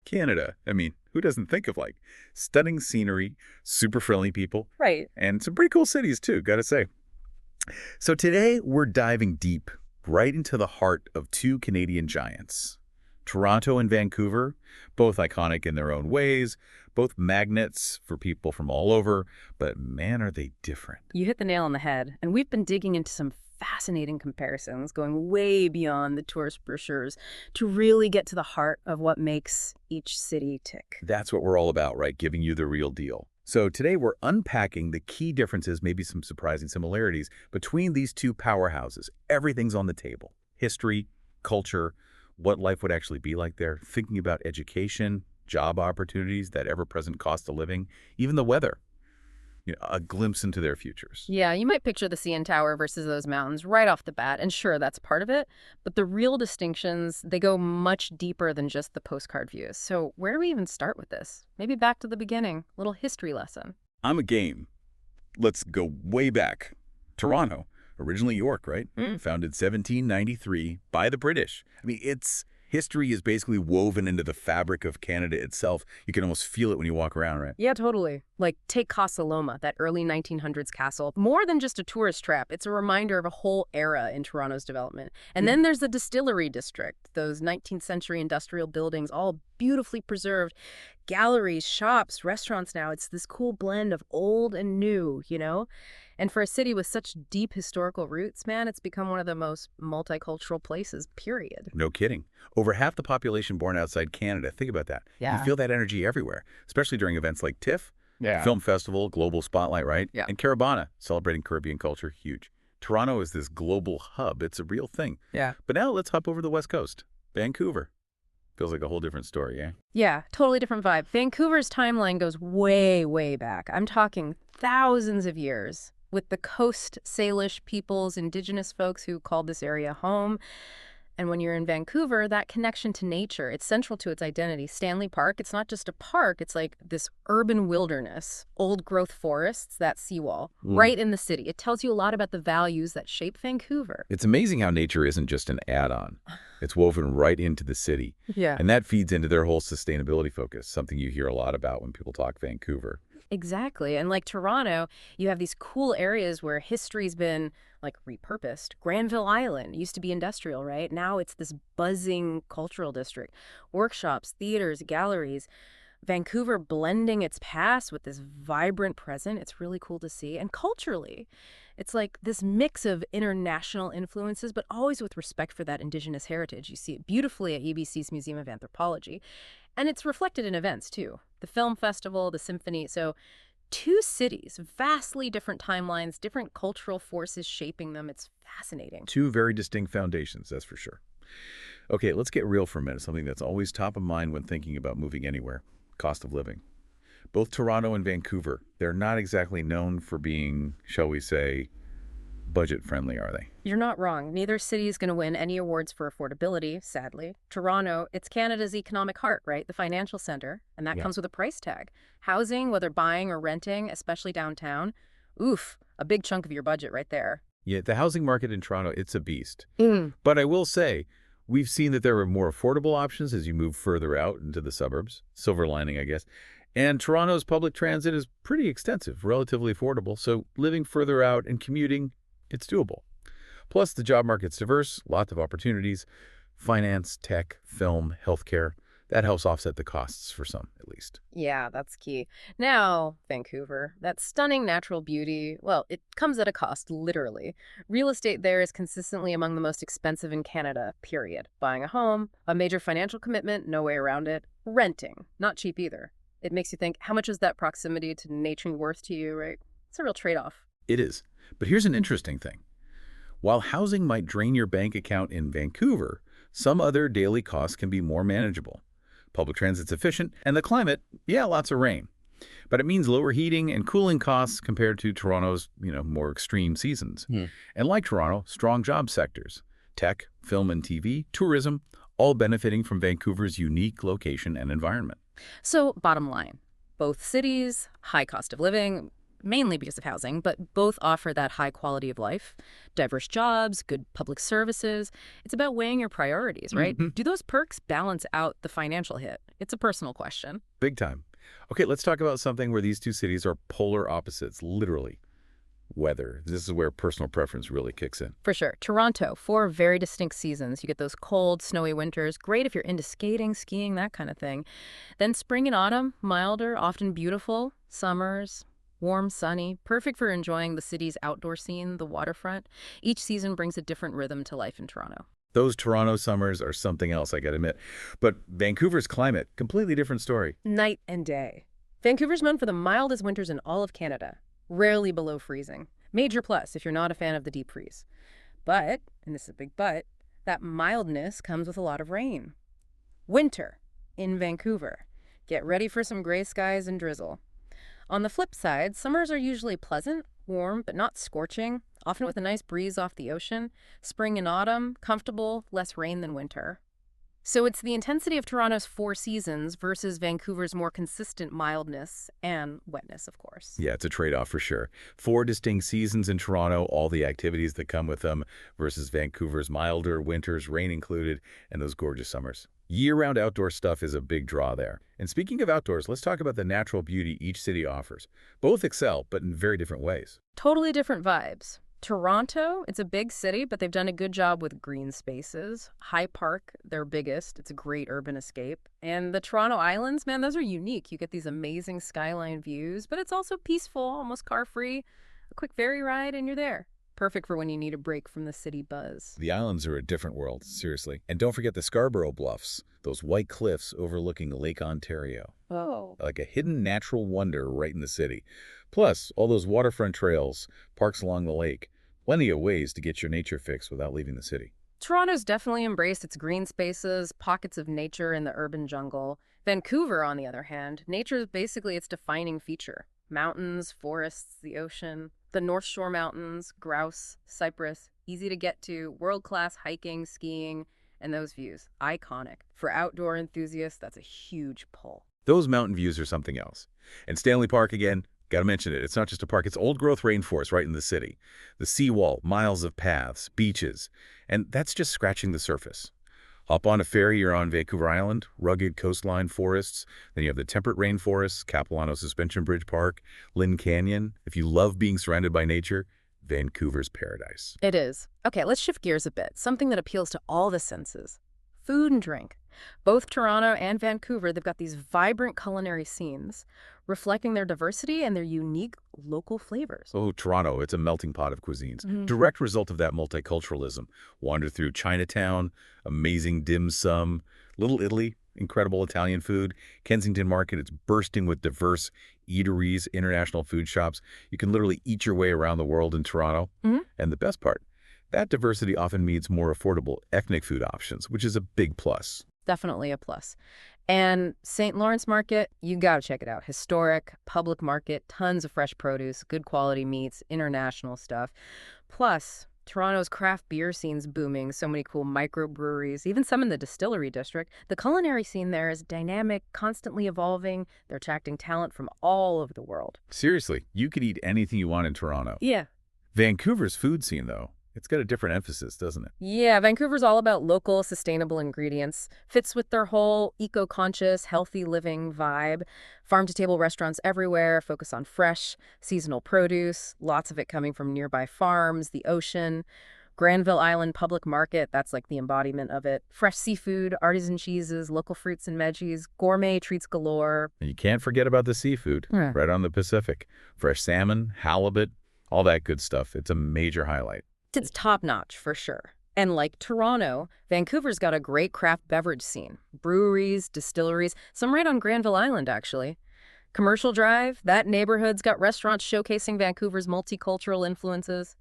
Canada. I mean, who doesn't think of like stunning scenery, super friendly people, Right. and some pretty cool cities too, gotta say. So today we're diving deep right into the heart of two Canadian giants. Toronto and Vancouver, both iconic in their own ways, both magnets for people from all over, but man, are they different. You hit the nail on the head, and we've been digging into some fascinating comparisons, going way beyond the tourist brochures to really get to the heart of what makes each city tick. That's what we're all about, right? Giving you the real deal. So today we're unpacking the key differences, maybe some surprising similarities between these two powerhouses. Everything's on the table. History, culture, what life would actually be like there, thinking about education, job opportunities, that ever-present cost of living, even the weather. A glimpse into their futures. Yeah, you might picture the CN Tower versus those mountains right off the bat, and sure, that's part of it, but the real distinctions, they go much deeper than just the postcard views. So where do we even start with this? Maybe back to the beginning, little history lesson. I'm a game. Let's go way back. Toronto, originally York, right? Founded 1793 by the British. I mean, its history is basically woven into the fabric of Canada itself. You can almost feel it when you walk around, right? Yeah, totally. Like, take Casa Loma, that early 1900s castle. More than just a tourist trap, it's a reminder of a whole era in Toronto's development. And then there's the Distillery District, those 19th century industrial buildings, all beautifully preserved. Galleries, shops, restaurants now. It's this cool blend of old and new, you know? And for a city with such deep historical roots, man, it's become one of the most multicultural places, period. No kidding. Over half the population born outside Canada. Think about that. Yeah. You feel that energy everywhere, especially during events like TIFF, Yeah. Film Festival, Global Spotlight, right? Yeah. And Caravana, celebrating Caribbean culture, huge. Toronto is this global hub. It's a real thing. Yeah. But now let's hop over to the West Coast. Vancouver. Feels like a whole different story, yeah? Yeah, totally different vibe. Vancouver's timeline goes way, way back. I'm talking thousands of years, with the Coast Salish peoples, indigenous folks who called this area home. And when you're in Vancouver, that connection to nature, it's central to its identity. Stanley Park, it's not just a park, it's like this urban wilderness, old growth forests, that seawall, right in the city. It tells you a lot about the values that shape Vancouver. It's amazing how nature isn't just an add-on. It's woven right into the city. Yeah. And that feeds into their whole sustainability focus, something you hear a lot about when people talk Vancouver. Exactly. And like Toronto, you have these cool areas where history's been like repurposed. Granville Island used to be industrial, right? Now it's this buzzing cultural district. Workshops, theaters, galleries. Vancouver blending its past with this vibrant present. It's really cool to see. And culturally, it's like this mix of international influences, but always with respect for that indigenous heritage. You see it beautifully at UBC's Museum of Anthropology. And it's reflected in events, too. The film festival, the symphony. So two cities, vastly different timelines, different cultural forces shaping them. It's fascinating. Two very distinct foundations, that's for sure. Okay, let's get real for a minute, something that's always top of mind when thinking about moving anywhere. Cost of living. Both Toronto and Vancouver, they're not exactly known for being, shall we say, budget-friendly, are they? You're not wrong. Neither city is going to win any awards for affordability, sadly. Toronto, it's Canada's economic heart, right? The financial center. And that comes with a price tag. Housing, whether buying or renting, especially downtown, oof, a big chunk of your budget right there. Yeah, the housing market in Toronto, it's a beast. But I will say, we've seen that there are more affordable options as you move further out into the suburbs. Silver lining, I guess. And Toronto's public transit is pretty extensive, relatively affordable. So living further out and commuting, it's doable. Plus, the job market's diverse, lots of opportunities. Finance, tech, film, healthcare. That helps offset the costs for some, at least. Yeah, that's key. Now, Vancouver, that stunning natural beauty, well, it comes at a cost, literally. Real estate there is consistently among the most expensive in Canada, period. Buying a home, a major financial commitment, no way around it. Renting, not cheap either. It makes you think, how much is that proximity to nature worth to you, right? It's a real trade-off. It is. But here's an interesting thing. While housing might drain your bank account in Vancouver, some other daily costs can be more manageable. Public transit's efficient, and the climate, yeah, lots of rain. But it means lower heating and cooling costs compared to Toronto's, more extreme seasons. And like Toronto, strong job sectors. Tech, film and TV, tourism, all benefiting from Vancouver's unique location and environment. So, bottom line, both cities, high cost of living, mainly because of housing, but both offer that high quality of life, diverse jobs, good public services. It's about weighing your priorities, right? Do those perks balance out the financial hit? It's a personal question. Big time. Okay, let's talk about something where these two cities are polar opposites, literally. Weather. This is where personal preference really kicks in. For sure. Toronto, 4 very distinct seasons. You get those cold, snowy winters. Great if you're into skating, skiing, that kind of thing. Then spring and autumn, milder, often beautiful. Summers, warm, sunny. Perfect for enjoying the city's outdoor scene, the waterfront. Each season brings a different rhythm to life in Toronto. Those Toronto summers are something else, I gotta admit. But Vancouver's climate, completely different story. Night and day. Vancouver's known for the mildest winters in all of Canada. Rarely below freezing. Major plus if you're not a fan of the deep freeze. But, and this is a big but, that mildness comes with a lot of rain. Winter in Vancouver. Get ready for some gray skies and drizzle. On the flip side, summers are usually pleasant, warm, but not scorching, often with a nice breeze off the ocean. Spring and autumn, comfortable, less rain than winter. So it's the intensity of Toronto's 4 seasons versus Vancouver's more consistent mildness and wetness, of course. Yeah, it's a trade-off for sure. 4 distinct seasons in Toronto, all the activities that come with them, versus Vancouver's milder winters, rain included, and those gorgeous summers. Year-round outdoor stuff is a big draw there. And speaking of outdoors, let's talk about the natural beauty each city offers. Both excel, but in very different ways. Totally different vibes. Toronto, it's a big city, but they've done a good job with green spaces. High Park, their biggest. It's a great urban escape. And the Toronto Islands, man, those are unique. You get these amazing skyline views, but it's also peaceful, almost car-free. A quick ferry ride and you're there. Perfect for when you need a break from the city buzz. The islands are a different world, seriously. And don't forget the Scarborough Bluffs, those white cliffs overlooking Lake Ontario. Oh. Like a hidden natural wonder right in the city. Plus, all those waterfront trails, parks along the lake. Plenty of ways to get your nature fix without leaving the city. Toronto's definitely embraced its green spaces, pockets of nature in the urban jungle. Vancouver, on the other hand, nature is basically its defining feature. Mountains, forests, the ocean, the North Shore Mountains, grouse, cypress, easy to get to, world-class hiking, skiing, and those views. Iconic. For outdoor enthusiasts, that's a huge pull. Those mountain views are something else. And Stanley Park, again, gotta mention it. It's not just a park. It's old-growth rainforest right in the city. The seawall, miles of paths, beaches. And that's just scratching the surface. Hop on a ferry, you're on Vancouver Island, rugged coastline forests. Then you have the temperate rainforests, Capilano Suspension Bridge Park, Lynn Canyon. If you love being surrounded by nature, Vancouver's paradise. It is. Okay, let's shift gears a bit. Something that appeals to all the senses. Food and drink. Both Toronto and Vancouver, they've got these vibrant culinary scenes reflecting their diversity and their unique local flavors. Oh, Toronto, it's a melting pot of cuisines. Direct result of that multiculturalism. Wander through Chinatown, amazing dim sum. Little Italy, incredible Italian food. Kensington Market, it's bursting with diverse eateries, international food shops. You can literally eat your way around the world in Toronto. And the best part, that diversity often means more affordable ethnic food options, which is a big plus. Definitely a plus. And St. Lawrence Market, you gotta check it out. Historic, public market, tons of fresh produce, good quality meats, international stuff. Plus, Toronto's craft beer scene's booming, so many cool microbreweries, even some in the distillery district. The culinary scene there is dynamic, constantly evolving. They're attracting talent from all over the world. Seriously, you could eat anything you want in Toronto. Yeah. Vancouver's food scene, though, it's got a different emphasis, doesn't it? Yeah, Vancouver's all about local, sustainable ingredients. Fits with their whole eco-conscious, healthy living vibe. Farm-to-table restaurants everywhere, focus on fresh, seasonal produce, lots of it coming from nearby farms, the ocean. Granville Island Public Market, that's like the embodiment of it. Fresh seafood, artisan cheeses, local fruits and veggies, gourmet treats galore. And you can't forget about the seafood, right on the Pacific. Fresh salmon, halibut, all that good stuff. It's a major highlight. It's top-notch, for sure. And like Toronto, Vancouver's got a great craft beverage scene. Breweries, distilleries, some right on Granville Island, actually. Commercial Drive, that neighborhood's got restaurants showcasing Vancouver's multicultural influences.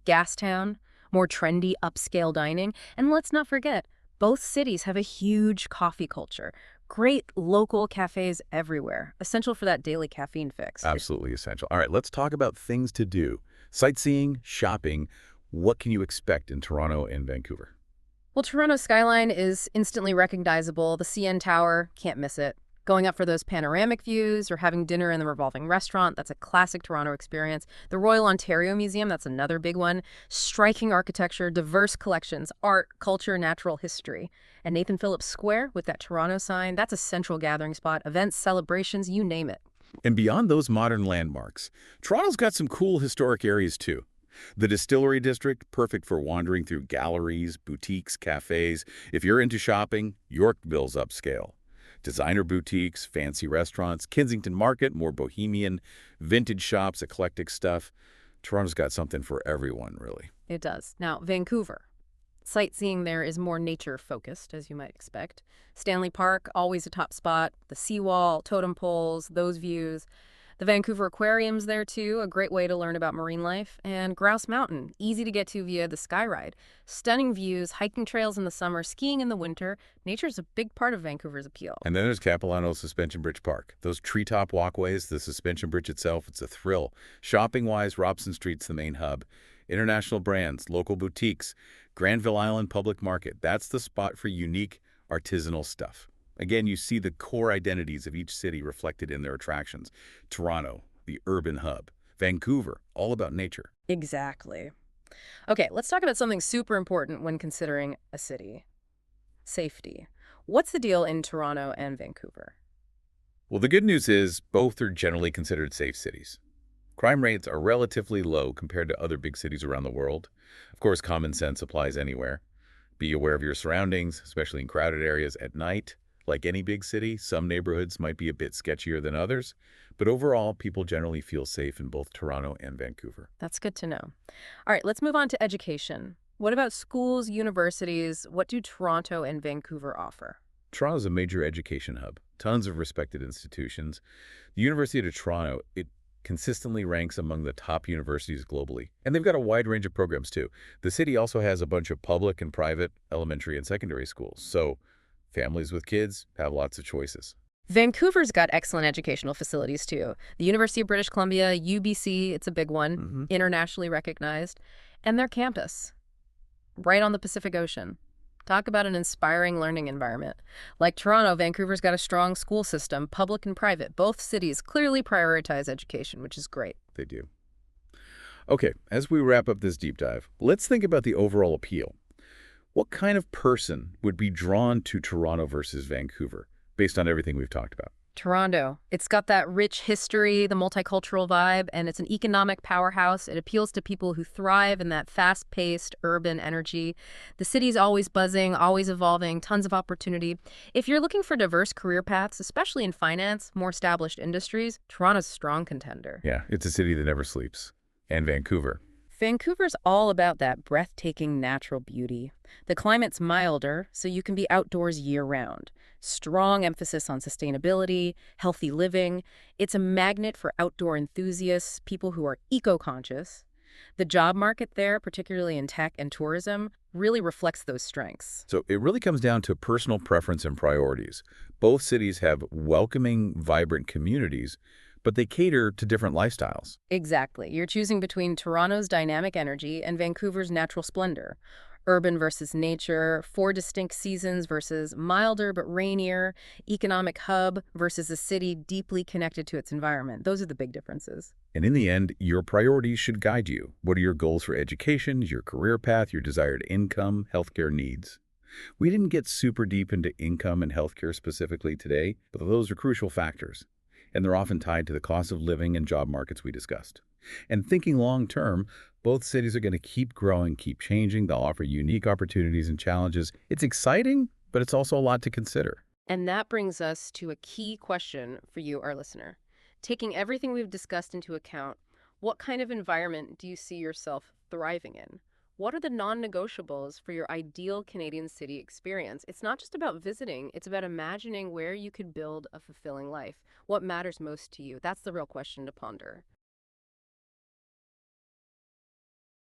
Gastown, more trendy, upscale dining. And let's not forget, both cities have a huge coffee culture. Great local cafes everywhere. Essential for that daily caffeine fix. Absolutely essential. All right, let's talk about things to do. Sightseeing, shopping. What can you expect in Toronto and Vancouver? Well, Toronto's skyline is instantly recognizable. The CN Tower, can't miss it. Going up for those panoramic views or having dinner in the revolving restaurant, that's a classic Toronto experience. The Royal Ontario Museum, that's another big one. Striking architecture, diverse collections, art, culture, natural history. And Nathan Phillips Square with that Toronto sign, that's a central gathering spot. Events, celebrations, you name it. And beyond those modern landmarks, Toronto's got some cool historic areas too. The Distillery District, perfect for wandering through galleries, boutiques, cafes. If you're into shopping, Yorkville's upscale. Designer boutiques, fancy restaurants, Kensington Market, more bohemian, vintage shops, eclectic stuff. Toronto's got something for everyone, really. It does. Now, Vancouver. Sightseeing there is more nature-focused, as you might expect. Stanley Park, always a top spot. The seawall, totem poles, those views. The Vancouver Aquarium's there, too, a great way to learn about marine life. And Grouse Mountain, easy to get to via the Skyride. Stunning views, hiking trails in the summer, skiing in the winter. Nature's a big part of Vancouver's appeal. And then there's Capilano Suspension Bridge Park. Those treetop walkways, the suspension bridge itself, it's a thrill. Shopping-wise, Robson Street's the main hub. International brands, local boutiques, Granville Island Public Market. That's the spot for unique, artisanal stuff. Again, you see the core identities of each city reflected in their attractions. Toronto, the urban hub. Vancouver, all about nature. Exactly. Okay, let's talk about something super important when considering a city. Safety. What's the deal in Toronto and Vancouver? Well, the good news is both are generally considered safe cities. Crime rates are relatively low compared to other big cities around the world. Of course, common sense applies anywhere. Be aware of your surroundings, especially in crowded areas at night. Like any big city, some neighborhoods might be a bit sketchier than others, but overall, people generally feel safe in both Toronto and Vancouver. That's good to know. All right, let's move on to education. What about schools, universities? What do Toronto and Vancouver offer? Toronto's a major education hub, tons of respected institutions. The University of Toronto, it consistently ranks among the top universities globally. And they've got a wide range of programs too. The city also has a bunch of public and private elementary and secondary schools, so families with kids have lots of choices. Vancouver's got excellent educational facilities, too. The University of British Columbia, UBC, it's a big one, internationally recognized. And their campus, right on the Pacific Ocean. Talk about an inspiring learning environment. Like Toronto, Vancouver's got a strong school system, public and private. Both cities clearly prioritize education, which is great. They do. Okay, as we wrap up this deep dive, let's think about the overall appeal. What kind of person would be drawn to Toronto versus Vancouver, based on everything we've talked about? Toronto. It's got that rich history, the multicultural vibe, and it's an economic powerhouse. It appeals to people who thrive in that fast-paced urban energy. The city's always buzzing, always evolving, tons of opportunity. If you're looking for diverse career paths, especially in finance, more established industries, Toronto's a strong contender. Yeah, it's a city that never sleeps. And Vancouver. Vancouver's all about that breathtaking natural beauty. The climate's milder, so you can be outdoors year-round. Strong emphasis on sustainability, healthy living. It's a magnet for outdoor enthusiasts, people who are eco-conscious. The job market there, particularly in tech and tourism, really reflects those strengths. So it really comes down to personal preference and priorities. Both cities have welcoming, vibrant communities, but they cater to different lifestyles. Exactly. You're choosing between Toronto's dynamic energy and Vancouver's natural splendor. Urban versus nature, 4 distinct seasons versus milder but rainier, economic hub versus a city deeply connected to its environment. Those are the big differences. And in the end, your priorities should guide you. What are your goals for education, your career path, your desired income, healthcare needs? We didn't get super deep into income and healthcare specifically today, but those are crucial factors. And they're often tied to the cost of living and job markets we discussed. And thinking long-term, both cities are going to keep growing, keep changing. They'll offer unique opportunities and challenges. It's exciting, but it's also a lot to consider. And that brings us to a key question for you, our listener. Taking everything we've discussed into account, what kind of environment do you see yourself thriving in? What are the non-negotiables for your ideal Canadian city experience? It's not just about visiting, it's about imagining where you could build a fulfilling life. What matters most to you? That's the real question to ponder.